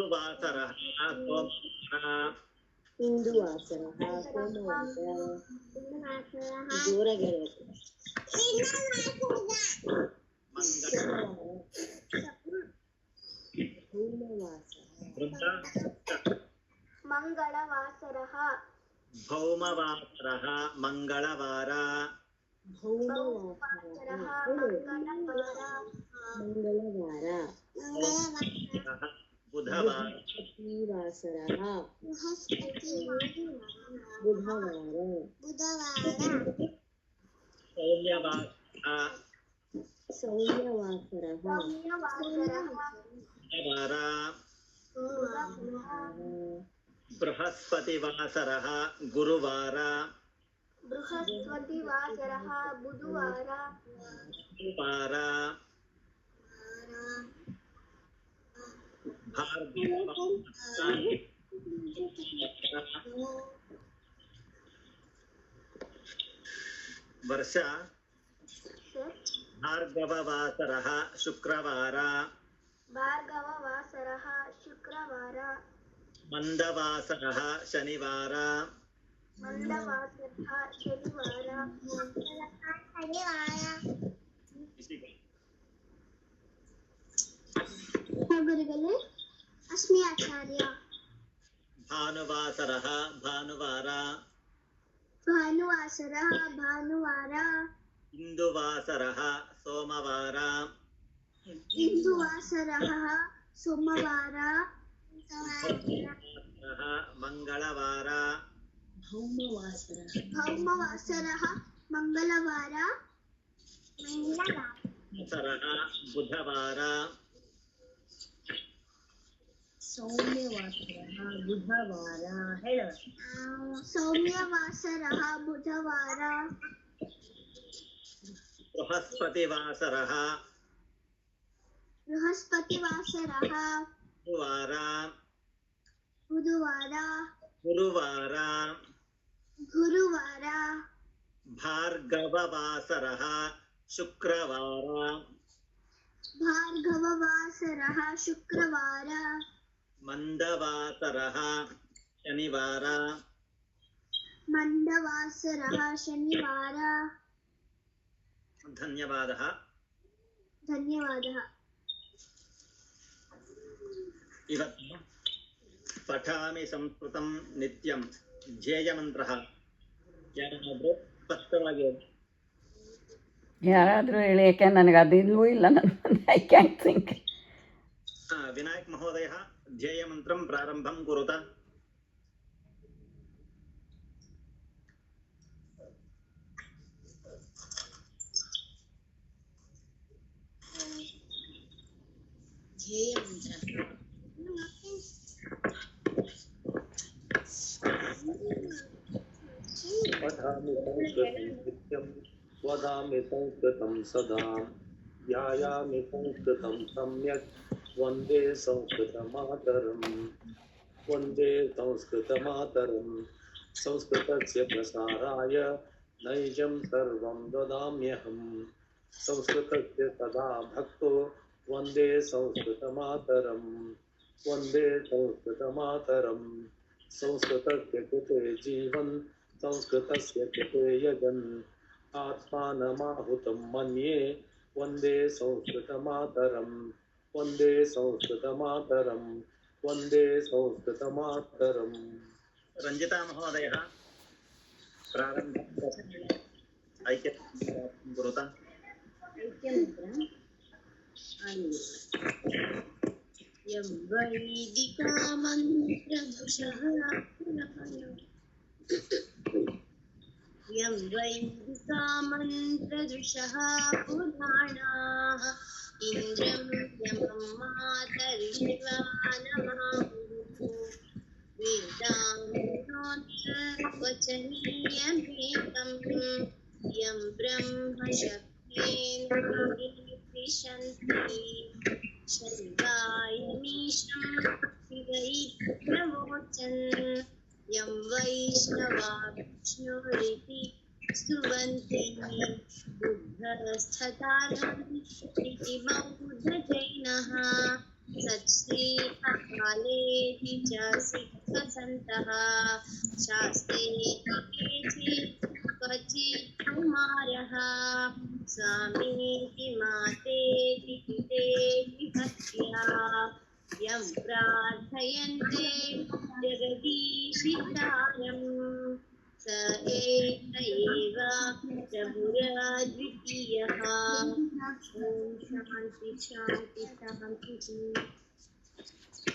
हिन्दुवासरः सोमवार हिन्दुवासरः सोमवार जोराಗಿ ಮಂಗಳವಾಸರಃ ಭೌಮವಾಸರः ಮಂಗಳವಾರ ಭೌಮವಾಸರಃ ಮಂಗಳವಾರ ಬುಧವಾರ ಬೃಹಸ್ಪತಿವಾಸರಃ ಬುಧವಾರ ಸೌಮ್ಯವಾಸರः ಸೌಮ್ಯವಾಸರಃ ಬೃಹಸ್ಪತಿವಾಸರः ಗುರುವಾರ ಬೃಹಸ್ಪತಿವಾಸರಃ ಬುಧವಾರ ಗುರುವಾರ ವರ್ಷ ಭಾರ್ಗವವಾಸರः ಶುಕ್ರವಾರ ಭಾರ್ಗವವಾಸರಃ ಶುಕ್ರವಾರ ಮಂದವಾಸರः ಶನಿವಾರ ಮಂದವಾಸರಃ ಶನಿವಾರ ಗುರುಗಳೇ ಅಸ್ಮಿ ಆಚಾರ್ಯ ಭಾನುವಾಸರः ಭಾನುವಾರ ಭಾನುವಾಸರಃ ಭಾನುವಾರ ಇಂದುವಾಸರः ಸೋಮವಾರ ಇಂದುವಾಸರಃ ಸೋಮವಾರ ಮಂಗಳವಾರ ಭೌಮವಾಸರಃ ಮಂಗಳವಾರ ಬುಧವಾರ ಸೌಮ್ಯವಾಸರಃ ಬುಧವಾರ ಹೇಳು ಸೌಮ್ಯವಾಸರಃ ಬುಧವಾರ ಬೃಹಸ್ಪತಿವಾಸರः ಬೃಹಸ್ಪತಿವಾಸರಃ ಗುರುವಾರ ಬುಧವಾರ ಗುರುವಾರ ಗುರುವಾರ ಭಾರ್ಗವವಾಸರः ಶುಕ್ರವಾರ ಭಾರ್ಗವವಾಸರಃ ಶುಕ್ರವಾರ ಮಂದವಾಸರः ಶನಿವಾರ ಮಂದವಾಸರಃ ಶನಿವಾರ ಧನ್ಯವಾದः ಧನ್ಯವಾದः ಇವತ್ತು ಪಠಾಮಿ ಸಂಸ್ಕೃತಂ ನಿತ್ಯಂ ಧ್ಯೇಯಮಂತ್ರಃ ಯಾರಾದರೂ ಸ್ಪಷ್ಟವಾಗಿ ಯಾರಾದರೂ ಹೇಳಿ, ಯಾಕೆ ನನಗೆ ಅದು ಇಲ್ಲವೂ ಇಲ್ಲ, ನನ್ನ ಐ ಕ್ಯಾನ್ ಥಿಂಕ್. ವಿನಾಯಕ್ ಮಹೋದಯ ಧ್ಯೇಯಮಂತ್ರಂ ಪ್ರಾರಂಭಂ ಕುರುತ. पठामि संस्कृतं नित्यं वदामि संस्कृतं सदा ध्यायामि संस्कृतं सम्यक् वन्दे संस्कृतमातरं वन्दे संस्कृतमातरं संस्कृतस्य प्रसाराय नैजं सर्वं ददाम्यहं संस्कृतस्य सदा भक्तो वन्दे संस्कृतमातरं वन्दे संस्कृतमातरं संस्कृतस्य कृते जीवन् संस्कृतस्य कृते यजन् आत्मानमाहुतं मन्ये वन्दे संस्कृतमातरं वन्दे संस्कृतमातरं वन्दे संस्कृतमातरम्. ರಂಜಿತಾ ಮಹೋದಯ ಪ್ರಾರಂಭಂ ಐಕ್ಯ ಕುರುತ. यं वैदिका मन्त्रदुषः यं वैदिका मन्त्रदुषः पुराणाः इन्द्रं यमं मातरिशिवा नमः वेदान्तवचनीयमेकं यं ब्रह्मशक्तेन विशन्ति शैवायमीशं शिवैर्प्रवोचन् यं वैष्णवा विष्णुरिति स्तुवन्ति बुद्धस्तथार्हन् इति बौद्धजैनः सत्श्रीकालेति च सिद्धसन्तः शास्त्रेति केचित् क्वचित् कुमारः स्वामीति मातेति पितेति भक्त्या यं प्रार्थयन्ते जगदीशितारम् स एक एव प्रभुरद्वितीयः। ॐ शान्ति शान्ति शान्तिः।